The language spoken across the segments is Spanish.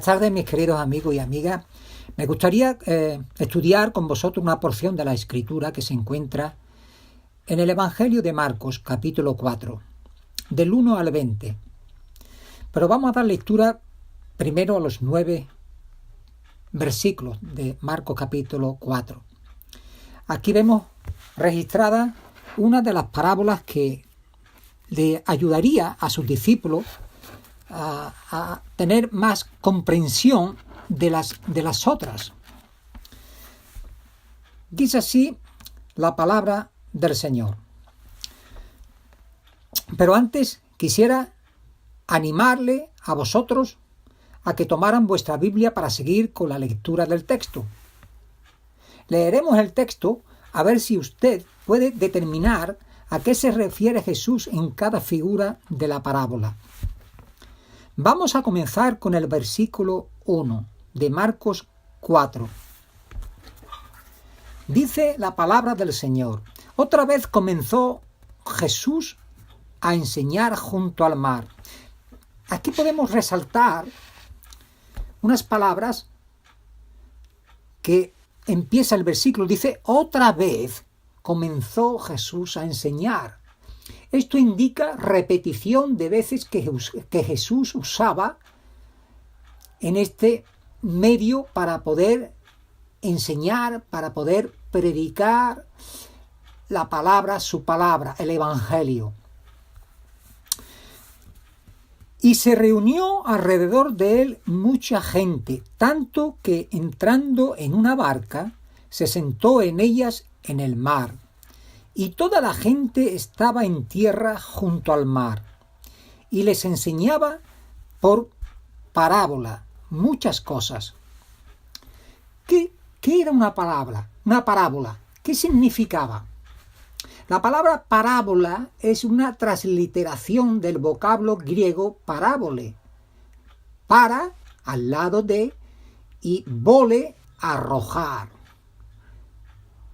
tardes, mis queridos amigos y amigas. Me gustaría estudiar con vosotros una porción de la Escritura que se encuentra en el Evangelio de Marcos, capítulo 4, del 1 al 20. Pero vamos a dar lectura primero a los 9 versículos de Marcos, capítulo 4. Aquí vemos registrada una de las parábolas que le ayudaría a sus discípulos a tener más comprensión de las otras. Dice así la palabra del Señor. Pero antes quisiera animarle a vosotros a que tomaran vuestra Biblia para seguir con la lectura del texto. Leeremos el texto a ver si usted puede determinar a qué se refiere Jesús en cada figura de la parábola. Vamos a comenzar con el versículo 1 de Marcos 4. Dice la palabra del Señor: Otra vez comenzó Jesús a enseñar junto al mar. Aquí podemos resaltar unas palabras que empieza el versículo. Dice: otra vez comenzó Jesús a enseñar. Esto indica repetición de veces que Jesús usaba en este medio para poder enseñar, para poder predicar la palabra, su palabra, el Evangelio. Y se reunió alrededor de él mucha gente, tanto que entrando en una barca, se sentó en ellas en el mar. Y toda la gente estaba en tierra junto al mar. Y les enseñaba por parábola muchas cosas. ¿Qué era una parábola? ¿Qué significaba? La palabra parábola es una transliteración del vocablo griego parábole. Para, al lado de, y vole, arrojar.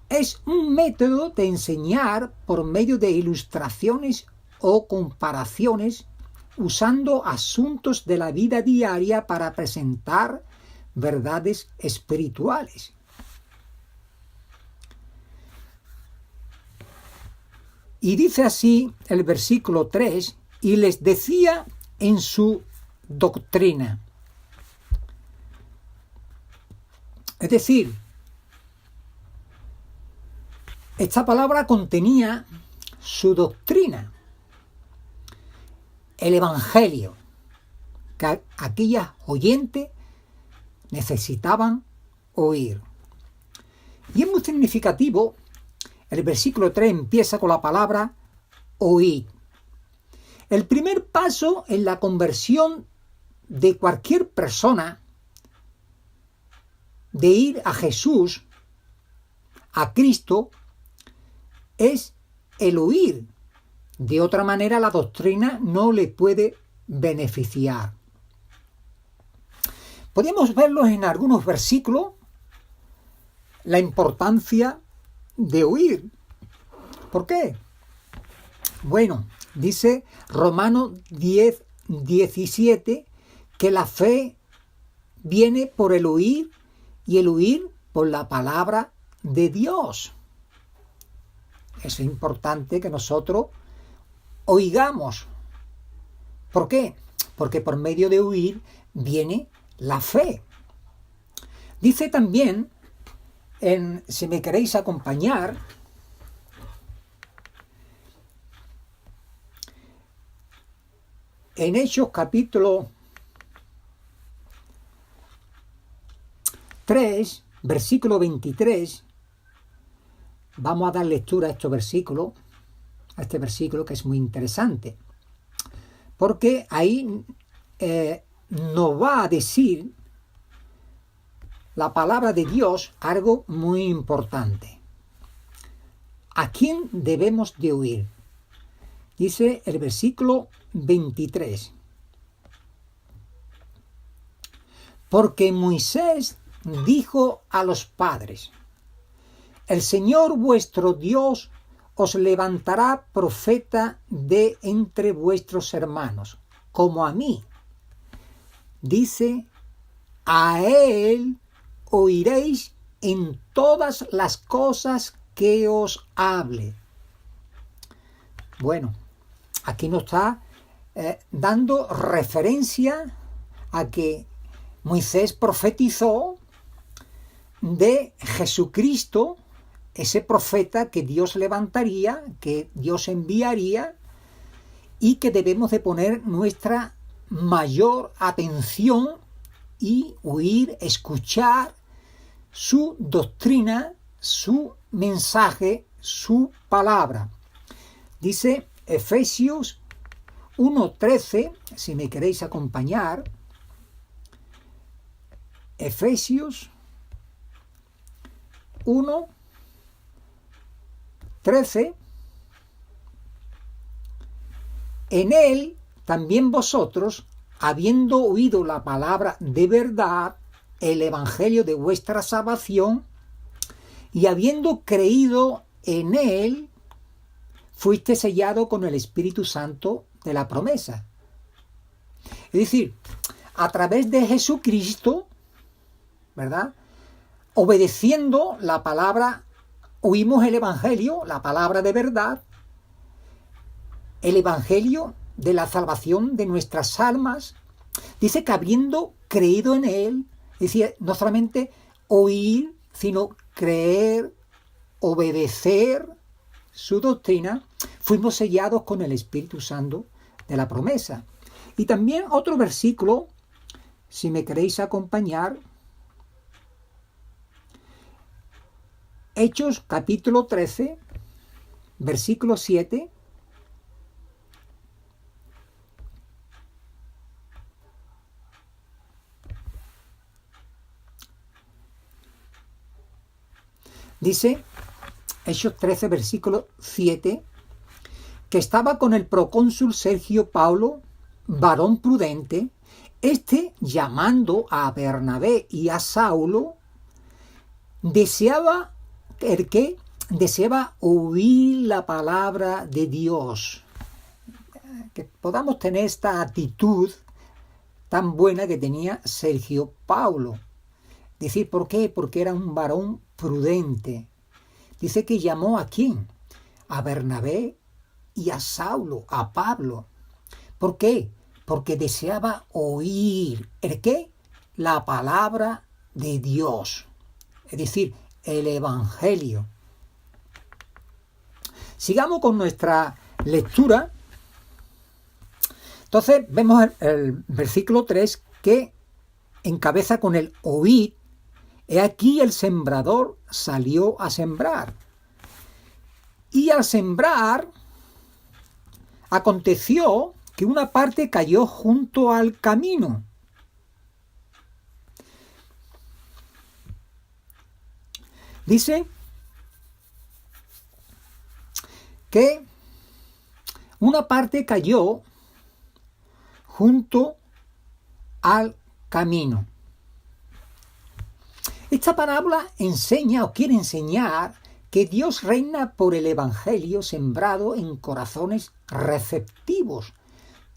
Es un método de enseñar por medio de ilustraciones o comparaciones, usando asuntos de la vida diaria para presentar verdades espirituales. Y dice así el versículo 3, y les decía en su doctrina. Es decir, esta palabra contenía su doctrina, el Evangelio, que aquellas oyentes necesitaban oír. Y es muy significativo. El versículo 3 empieza con la palabra oír. El primer paso en la conversión de cualquier persona, de ir a Jesús, a Cristo, es el oír. De otra manera, la doctrina no le puede beneficiar. Podemos verlos en algunos versículos, la importancia de oír. ¿Por qué? Bueno, dice Romanos 10:17 que la fe viene por el oír y el oír por la palabra de Dios. Es importante que nosotros oigamos. ¿Por qué? Porque por medio de oír viene la fe. Dice también, si me queréis acompañar, en Hechos capítulo 3, versículo 23, vamos a dar lectura a este versículo que es muy interesante, porque ahí nos va a decir la palabra de Dios algo muy importante. ¿A quién debemos de oír? Dice el versículo 23. Porque Moisés dijo a los padres: el Señor vuestro Dios os levantará profeta de entre vuestros hermanos, como a mí. Dice a Él oiréis en todas las cosas que os hable. Bueno, aquí nos está dando referencia a que Moisés profetizó de Jesucristo, ese profeta que Dios levantaría, que Dios enviaría, y que debemos de poner nuestra mayor atención y oír, escuchar su doctrina, su mensaje, su palabra. Dice Efesios 1:13, si me queréis acompañar. Efesios 1:13. En él también vosotros, habiendo oído la palabra de verdad, el evangelio de vuestra salvación, y habiendo creído en él, fuiste sellado con el Espíritu Santo de la promesa. Es decir, a través de Jesucristo, ¿verdad?, obedeciendo la palabra, oímos el evangelio, la palabra de verdad, el evangelio de la salvación de nuestras almas. Dice que habiendo creído en él, es decir, no solamente oír, sino creer, obedecer su doctrina, fuimos sellados con el Espíritu Santo de la promesa. Y también otro versículo, si me queréis acompañar, Hechos capítulo 13, versículo 7. Dice, Hechos 13, versículo 7, que estaba con el procónsul Sergio Paulo, varón prudente, llamando a Bernabé y a Saulo, deseaba oír la palabra de Dios. Que podamos tener esta actitud tan buena que tenía Sergio Paulo. Decir, ¿por qué? Porque era un varón prudente. Dice que llamó ¿a quién? A Bernabé y a Saulo, a Pablo. ¿Por qué? Porque deseaba oír ¿el qué? La palabra de Dios. Es decir, el evangelio. Sigamos con nuestra lectura. Entonces vemos el versículo 3 que encabeza con el oíd. He aquí el sembrador salió a sembrar. Y al sembrar, aconteció que una parte cayó junto al camino. Dice que una parte cayó junto al camino. Esta parábola enseña o quiere enseñar que Dios reina por el evangelio sembrado en corazones receptivos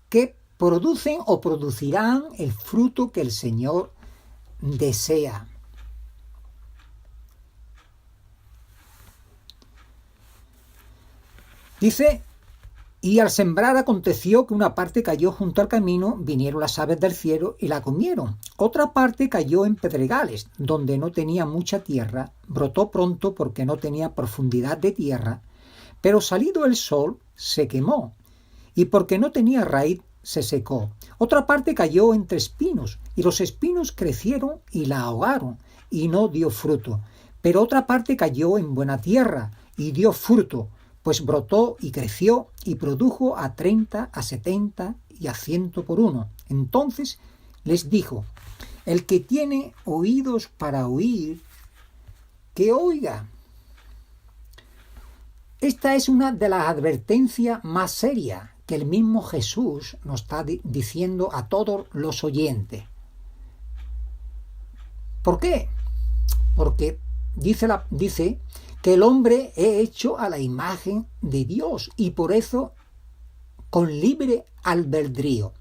que producen o producirán el fruto que el Señor desea. Dice, y al sembrar aconteció que una parte cayó junto al camino, vinieron las aves del cielo y la comieron. Otra parte cayó en pedregales, donde no tenía mucha tierra, brotó pronto porque no tenía profundidad de tierra, pero salido el sol se quemó, y porque no tenía raíz se secó. Otra parte cayó entre espinos, y los espinos crecieron y la ahogaron, y no dio fruto. Pero otra parte cayó en buena tierra, y dio fruto, pues brotó y creció y produjo a 30, a 70 y a 100 por uno. Entonces les dijo, el que tiene oídos para oír, que oiga. Esta es una de las advertencias más serias que el mismo Jesús nos está diciendo a todos los oyentes. ¿Por qué? Porque dice que el hombre es hecho a la imagen de Dios y por eso con libre albedrío.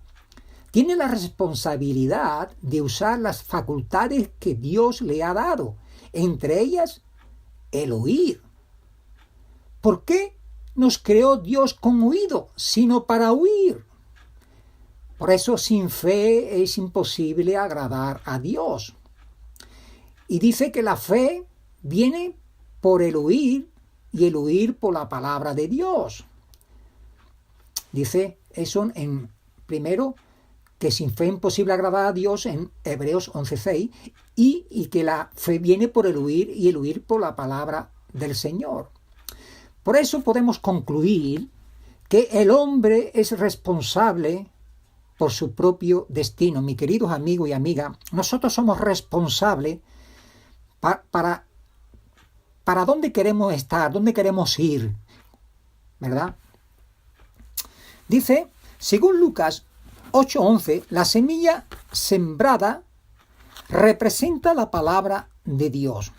tiene la responsabilidad de usar las facultades que Dios le ha dado, entre ellas el oír. ¿Por qué nos creó Dios con oído, sino para oír? Por eso sin fe es imposible agradar a Dios. Y dice que la fe viene por el oír y el oír por la palabra de Dios. Dice eso en primero, que sin fe es imposible agradar a Dios en Hebreos 11:6 y que la fe viene por el oír y el oír por la palabra del Señor. Por eso podemos concluir que el hombre es responsable por su propio destino. Mis queridos amigos y amigas, nosotros somos responsables para dónde queremos estar, dónde queremos ir, ¿verdad? Dice, según Lucas 8:11, la semilla sembrada representa la palabra de Dios.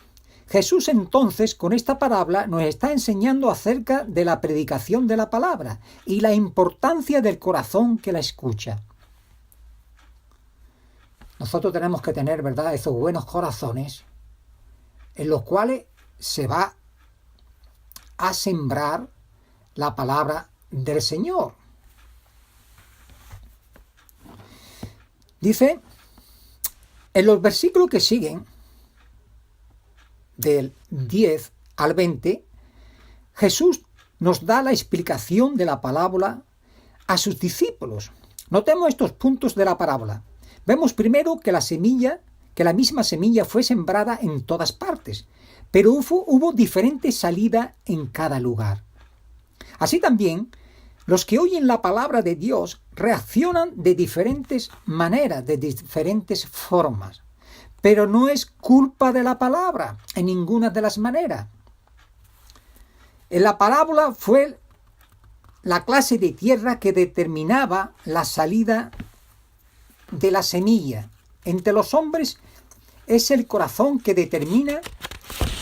Jesús entonces con esta parábola nos está enseñando acerca de la predicación de la palabra y la importancia del corazón que la escucha. Nosotros tenemos que tener, ¿verdad?, esos buenos corazones en los cuales se va a sembrar la palabra del Señor. Dice, en los versículos que siguen, del 10 al 20, Jesús nos da la explicación de la parábola a sus discípulos. Notemos estos puntos de la parábola. Vemos primero que la misma semilla fue sembrada en todas partes, pero hubo diferente salida en cada lugar. Así también, los que oyen la palabra de Dios reaccionan de diferentes maneras, de diferentes formas. Pero no es culpa de la palabra en ninguna de las maneras. En la parábola fue la clase de tierra que determinaba la salida de la semilla. Entre los hombres es el corazón que determina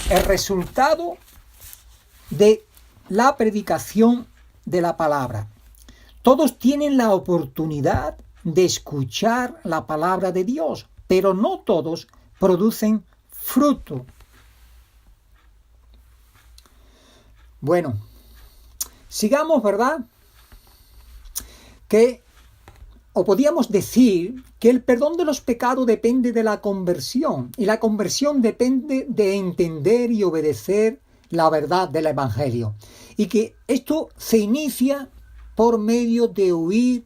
el resultado de la predicación de la palabra. Todos tienen la oportunidad de escuchar la palabra de Dios, pero no todos producen fruto. Bueno, sigamos, ¿verdad? Podríamos decir que el perdón de los pecados depende de la conversión, y la conversión depende de entender y obedecer la verdad del Evangelio, y que esto se inicia por medio de oír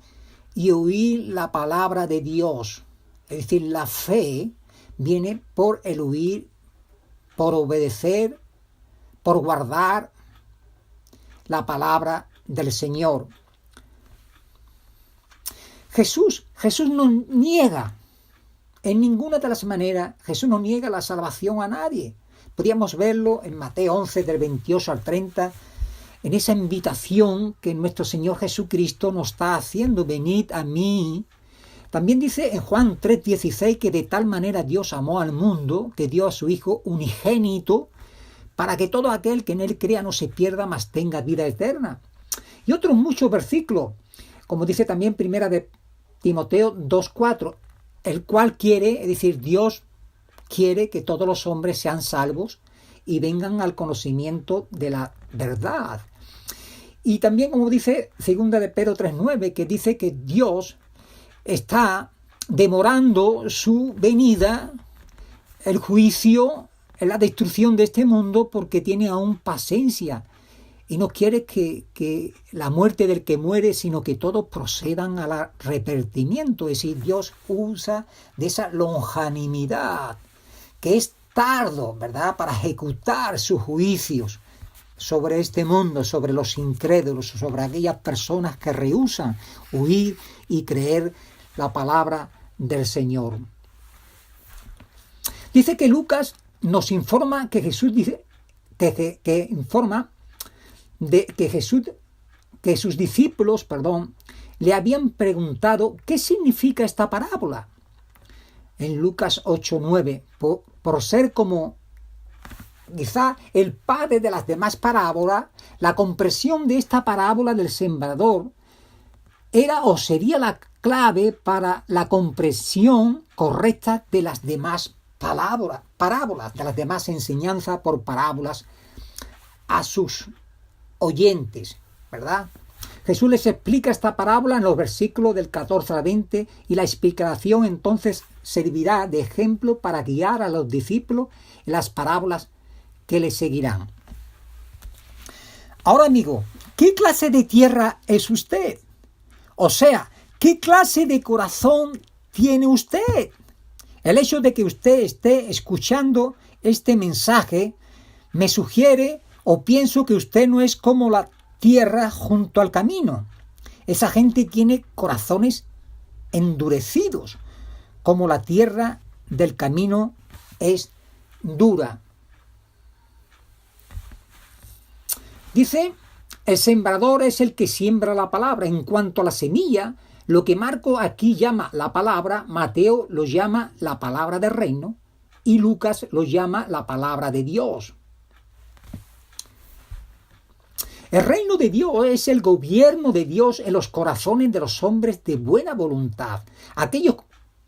y oír la palabra de Dios. Es decir, la fe viene por el oír, por obedecer, por guardar la palabra del Señor. Jesús no niega, en ninguna de las maneras, Jesús no niega la salvación a nadie. Podríamos verlo en Mateo 11, del 28 al 30, en esa invitación que nuestro Señor Jesucristo nos está haciendo: venid a mí. También dice en Juan 3:16 que de tal manera Dios amó al mundo que dio a su Hijo unigénito para que todo aquel que en él crea no se pierda, mas tenga vida eterna. Y otros muchos versículos, como dice también primera de Timoteo 2:4, el cual quiere, es decir, Dios quiere que todos los hombres sean salvos y vengan al conocimiento de la verdad. Y también, como dice segunda de Pedro 3:9, que dice que Dios está demorando su venida, el juicio, la destrucción de este mundo, porque tiene aún paciencia y no quiere que la muerte del que muere, sino que todos procedan al arrepentimiento. Es decir, Dios usa de esa longanimidad, que es tardo, ¿verdad?, para ejecutar sus juicios sobre este mundo, sobre los incrédulos, sobre aquellas personas que rehúsan oír y creer la palabra del Señor. Dice que Lucas nos informa que Jesús dice que sus discípulos, le habían preguntado qué significa esta parábola. En Lucas 8:9, por ser como quizá el padre de las demás parábolas, la comprensión de esta parábola del sembrador era o sería la clave para la comprensión correcta de las demás parábolas, de las demás enseñanzas por parábolas a sus oyentes, ¿verdad? Jesús les explica esta parábola en los versículos del 14 al 20 y la explicación entonces servirá de ejemplo para guiar a los discípulos en las parábolas que les seguirán. Ahora, amigo, ¿qué clase de tierra es usted? O sea, ¿qué clase de corazón tiene usted? El hecho de que usted esté escuchando este mensaje me sugiere o pienso que usted no es como la tierra junto al camino. Esa gente tiene corazones endurecidos, como la tierra del camino es dura. Dice, el sembrador es el que siembra la palabra. En cuanto a la semilla, lo que Marcos aquí llama la palabra, Mateo lo llama la palabra del reino y Lucas lo llama la palabra de Dios. El reino de Dios es el gobierno de Dios en los corazones de los hombres de buena voluntad. Aquellos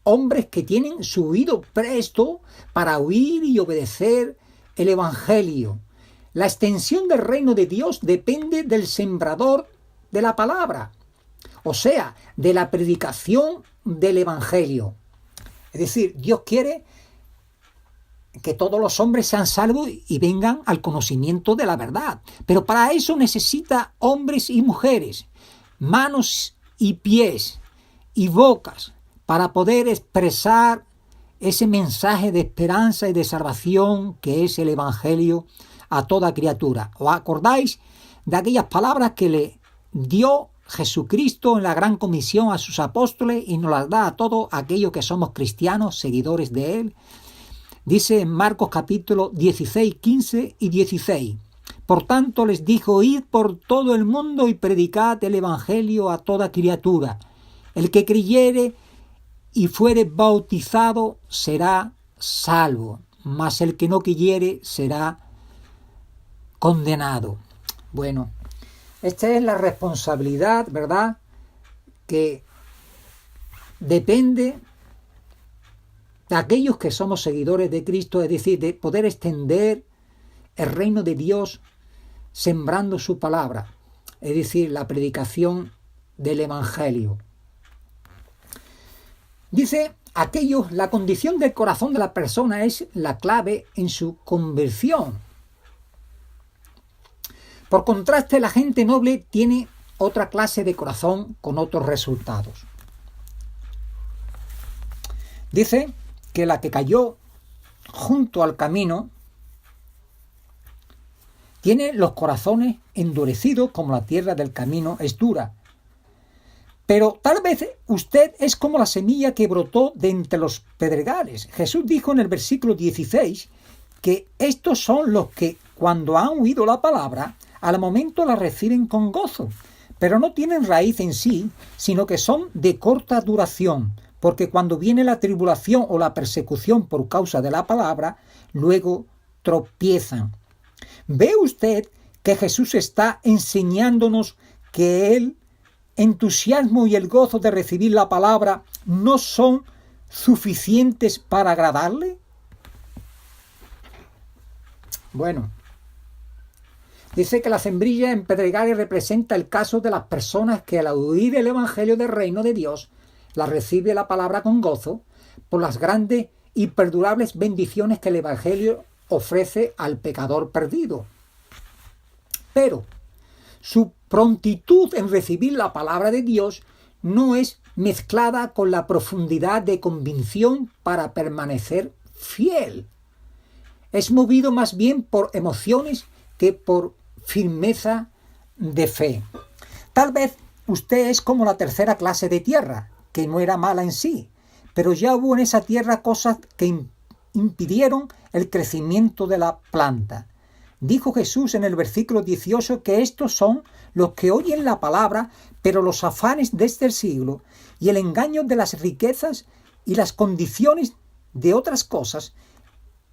hombres que tienen su oído presto para oír y obedecer el evangelio. La extensión del reino de Dios depende del sembrador de la palabra, o sea, de la predicación del evangelio. Es decir, Dios quiere que todos los hombres sean salvos y vengan al conocimiento de la verdad. Pero para eso necesita hombres y mujeres, manos y pies y bocas, para poder expresar ese mensaje de esperanza y de salvación que es el evangelio a toda criatura. ¿Os acordáis de aquellas palabras que le dio Jesucristo en la gran comisión a sus apóstoles y nos las da a todos aquellos que somos cristianos, seguidores de Él? Dice en Marcos capítulo 16, 15 y 16. Por tanto les dijo, id por todo el mundo y predicad el evangelio a toda criatura. El que creyere y fuere bautizado será salvo, mas el que no creyere será condenado. Bueno, esta es la responsabilidad, ¿verdad?, que depende de aquellos que somos seguidores de Cristo, es decir, de poder extender el reino de Dios sembrando su palabra, es decir, la predicación del evangelio. Dice, la condición del corazón de la persona es la clave en su conversión. Por contraste, la gente noble tiene otra clase de corazón con otros resultados. Dice que la que cayó junto al camino tiene los corazones endurecidos como la tierra del camino es dura. Pero tal vez usted es como la semilla que brotó de entre los pedregales. Jesús dijo en el versículo 16 que estos son los que cuando han oído la palabra, al momento la reciben con gozo, pero no tienen raíz en sí, sino que son de corta duración, porque cuando viene la tribulación o la persecución por causa de la palabra, luego tropiezan. ¿Ve usted que Jesús está enseñándonos que el entusiasmo y el gozo de recibir la palabra no son suficientes para agradarle? Bueno, dice que la sembrilla en pedregales representa el caso de las personas que al oír el evangelio del reino de Dios, la recibe la palabra con gozo por las grandes y perdurables bendiciones que el evangelio ofrece al pecador perdido. Pero su prontitud en recibir la palabra de Dios no es mezclada con la profundidad de convicción para permanecer fiel. Es movido más bien por emociones que por firmeza de fe. Tal vez usted es como la tercera clase de tierra, que no era mala en sí, pero ya hubo en esa tierra cosas que impidieron el crecimiento de la planta. Dijo Jesús en el versículo 18 que estos son los que oyen la palabra, pero los afanes de este siglo y el engaño de las riquezas y las condiciones de otras cosas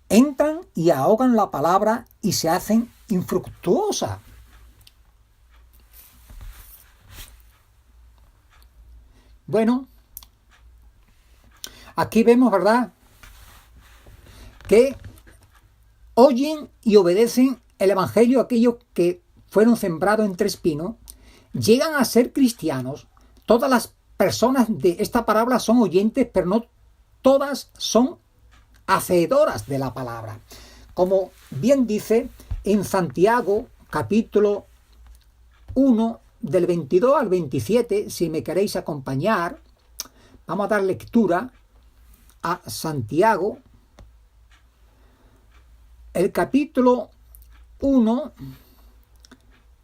entran y ahogan la palabra y se hacen infructuosa. Bueno, Aquí vemos, ¿verdad?, que oyen y obedecen el Evangelio aquellos que fueron sembrados entre espinos, llegan a ser cristianos. Todas las personas de esta parábola son oyentes, pero no todas son hacedoras de la palabra. Como bien dice en Santiago, capítulo 1, del 22 al 27, si me queréis acompañar, vamos a dar lectura a Santiago, el capítulo 1,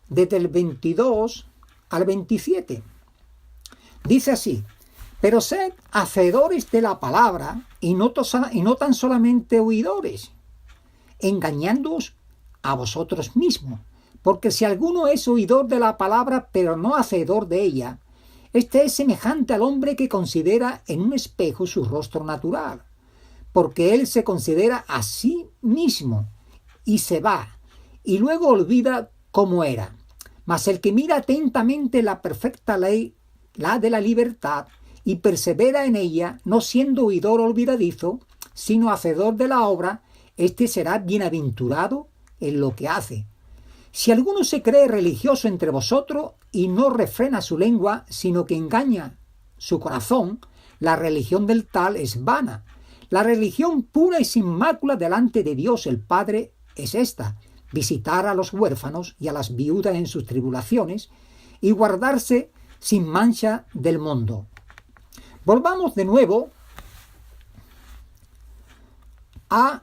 desde el 22 al 27. Dice así: pero sed hacedores de la palabra y no tan solamente oidores, engañándoos a vosotros mismos. Porque si alguno es oidor de la palabra, pero no hacedor de ella, este es semejante al hombre que considera en un espejo su rostro natural, porque él se considera a sí mismo y se va, y luego olvida cómo era. Mas el que mira atentamente la perfecta ley, la de la libertad, y persevera en ella, no siendo oidor olvidadizo, sino hacedor de la obra, éste será bienaventurado en lo que hace. Si alguno se cree religioso entre vosotros y no refrena su lengua, sino que engaña su corazón, la religión del tal es vana. La religión pura y sin mácula delante de Dios el Padre es esta: visitar a los huérfanos y a las viudas en sus tribulaciones y guardarse sin mancha del mundo. Volvamos de nuevo a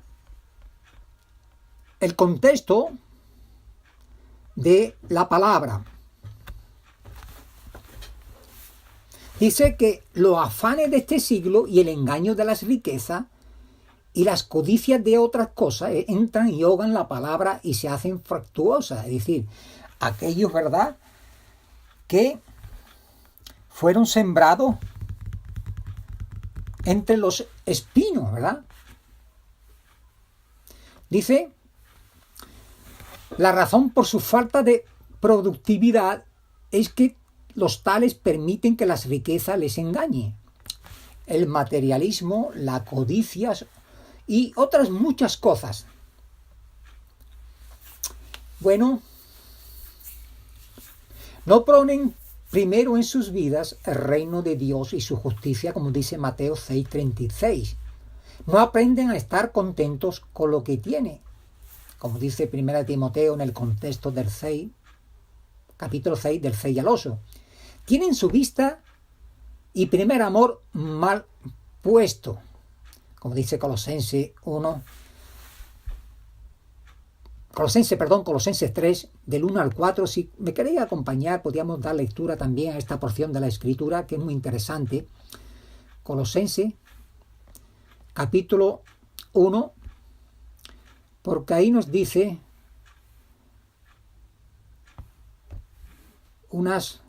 el contexto de la palabra. Dice que los afanes de este siglo y el engaño de las riquezas y las codicias de otras cosas entran y ahogan la palabra y se hacen fractuosas. Es decir, aquellos, ¿verdad?, que fueron sembrados entre los espinos, ¿verdad? Dice: la razón por su falta de productividad es que los tales permiten que las riquezas les engañen. El materialismo, la codicia y otras muchas cosas. Bueno, no ponen primero en sus vidas el reino de Dios y su justicia, como dice Mateo 6:36. No aprenden a estar contentos con lo que tienen, como dice 1 Timoteo en el contexto del 6, capítulo 6, del 6 al 8. Tienen su vista y primer amor mal puesto, como dice Colosenses 3, del 1 al 4. Si me queréis acompañar, podríamos dar lectura también a esta porción de la Escritura, que es muy interesante. Colosenses, capítulo 1, porque ahí nos dice unas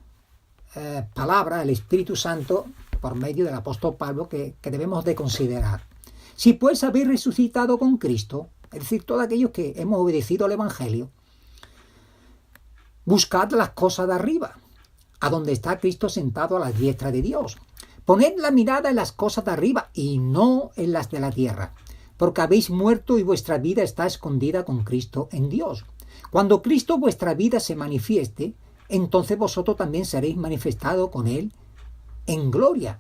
palabras, el Espíritu Santo, por medio del apóstol Pablo, que debemos de considerar. Si pues habéis resucitado con Cristo, es decir, todos aquellos que hemos obedecido al Evangelio, buscad las cosas de arriba, a donde está Cristo sentado a la diestra de Dios. Poned la mirada en las cosas de arriba y no en las de la tierra, porque habéis muerto y vuestra vida está escondida con Cristo en Dios. Cuando Cristo vuestra vida se manifieste, entonces vosotros también seréis manifestados con Él en gloria.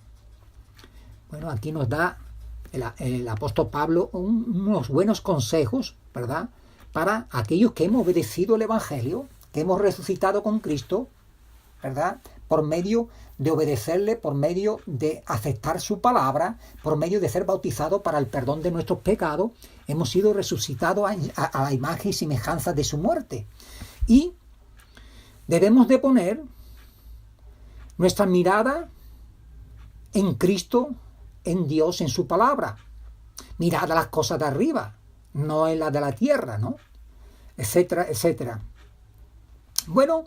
Bueno, aquí nos da el apóstol Pablo unos buenos consejos, ¿verdad?, para aquellos que hemos obedecido el Evangelio, que hemos resucitado con Cristo, ¿verdad?, por medio de obedecerle, por medio de aceptar su palabra, por medio de ser bautizados para el perdón de nuestros pecados. Hemos sido resucitados a la imagen y semejanza de su muerte. Y debemos de poner nuestra mirada en Cristo, en Dios, en su palabra. Mirad a las cosas de arriba, no en las de la tierra, ¿no?, etcétera, etcétera. Bueno,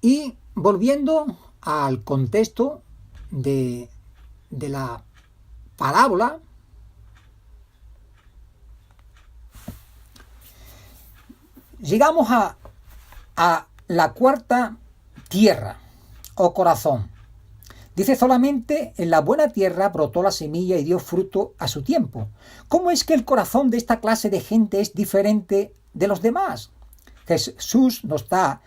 y volviendo al contexto de la parábola, llegamos a la cuarta tierra o corazón. Dice, solamente en la buena tierra brotó la semilla y dio fruto a su tiempo. ¿Cómo es que el corazón de esta clase de gente es diferente de los demás? Jesús nos da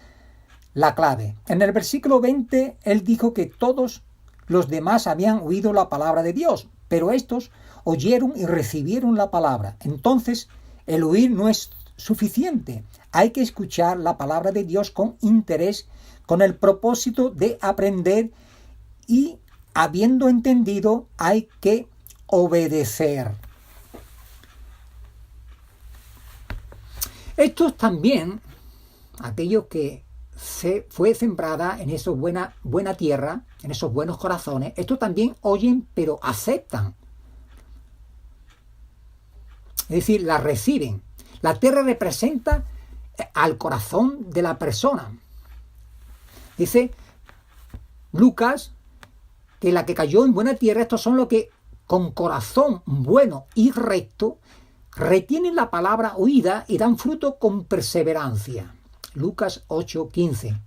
la clave. En el versículo 20, él dijo que todos los demás habían oído la palabra de Dios, pero estos oyeron y recibieron la palabra. Entonces, el oír no es suficiente. Hay que escuchar la palabra de Dios con interés, con el propósito de aprender, y habiendo entendido hay que obedecer. Estos también, aquellos que se fue sembrada en esa buena tierra, en esos buenos corazones, estos también oyen pero aceptan. Es decir, la reciben. La tierra representa al corazón de la persona. Dice Lucas que la que cayó en buena tierra, estos son los que con corazón bueno y recto retienen la palabra oída y dan fruto con perseverancia. Lucas 8:15.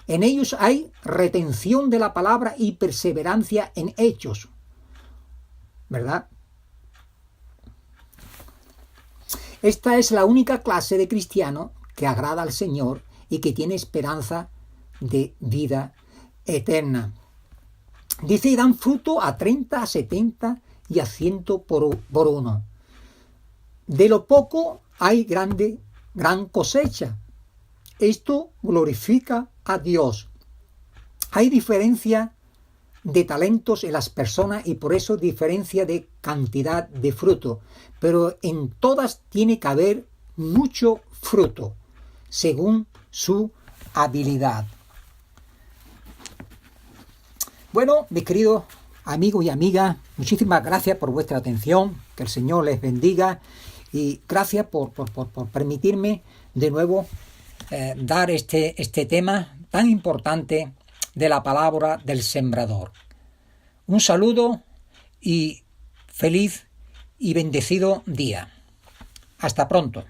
En ellos hay retención de la palabra y perseverancia en hechos. ¿Verdad? Esta es la única clase de cristiano que agrada al Señor y que tiene esperanza de vida eterna. Dice, y dan fruto a 30, a 70 y a 100 por uno. De lo poco hay gran cosecha. Esto glorifica a Dios. Hay diferencia de talentos en las personas y por eso diferencia de cantidad de fruto. Pero en todas tiene que haber mucho fruto, según su habilidad. Bueno, mis queridos amigos y amigas, muchísimas gracias por vuestra atención, que el Señor les bendiga y gracias por permitirme de nuevo dar este tema tan importante de la palabra del sembrador. Un saludo y feliz y bendecido día. Hasta pronto.